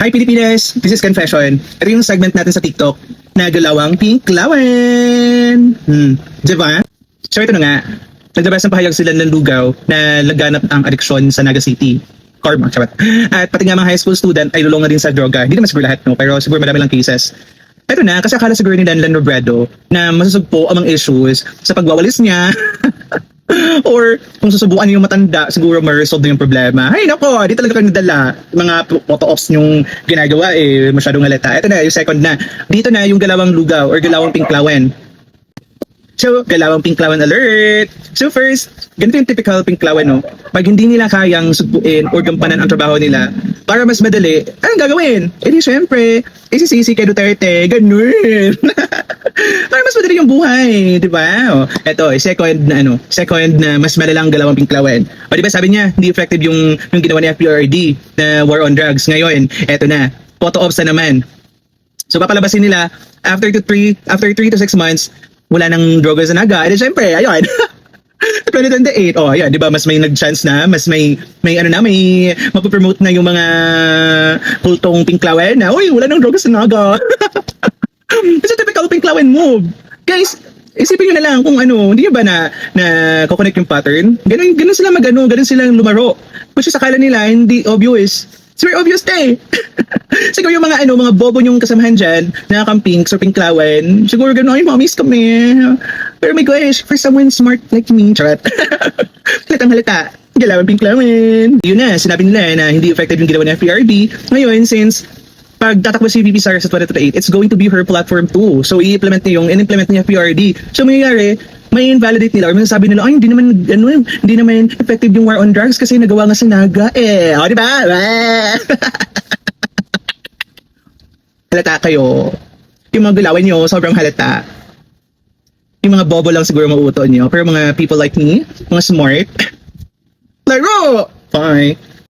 Hi Pilipinas! This is Confession. Ito yung segment natin sa TikTok na galawang pinklawan. Diba? So ito na nga. Naglabas ng pahayag sila ng lugaw na laganap ang adiksyon sa Naga City. Karma, sabat. At pati nga mga high school student ay lulong na din sa droga. Hindi naman siguro lahat, no? Pero siguro marami lang cases. Ito na, kasi akala siguro ni Danlan Robredo na masusugpo ang mga issues sa pagwawalis niya. Or kung susubukan niyo yung matanda, siguro ma-resolve na yung problema. Ay nako, di talaga kayo nadala. Mga photo-ops yung ginagawa masyadong halata. Ito na, yung second na. Dito na yung galawang lugaw or galawang pinklawan. So, galawang pinklawan alert! So first, ganito yung typical pinklawan, no? Pag hindi nila kayang sugpuin or gampanan ang trabaho nila, para mas madali, anong gagawin? Eh di syempre, isisisi kay Duterte, ganun! Para mas madali yung buhay, di ba? O, eto, second na mas malalang galawang pinklawan. O di ba sabi niya, hindi effective yung ginawa ni FPRD na war on drugs. Ngayon, eto na, photo ops na naman. So papalabasin nila, after 3 to 6 months, wala nang droga sa Naga. Eh, syempre, ayun. 2028, ayan, di ba, mas may nag-chance na, mas may mapopromote na yung mga kultong pinklawan na, uy, wala nang droga sa Naga. It's a typical pinklawan move. Guys, isipin nyo na lang kung hindi nyo ba na kukonect yung pattern? Ganun sila ganun silang lumaro. Which is akala nila, hindi obvious. It's very obvious siguro yung mga bobo nyong kasamahan dyan na camping or pinklawan, siguro gano'n, ay mamis kami. Pero my gosh, for someone smart like me, charot. Halatang halata, galawang pinklawan. Yun na, sinabi nila na hindi effective yung ginawa ng FPRD. Ngayon, since pag tatakbo si VP Sara sa 2028, it's going to be her platform too. So, i-implement niya FPRD. So, mangyayari, may invalidate nila or masasabi nila, ay, hindi naman effective yung war on drugs kasi nagawa nga sa Naga O, di ba? Halata kayo. Yung mga gulawan nyo, sobrang halata. Yung mga bobo lang siguro mauuto nyo. Pero mga people like me, mga smart, laro! Bye!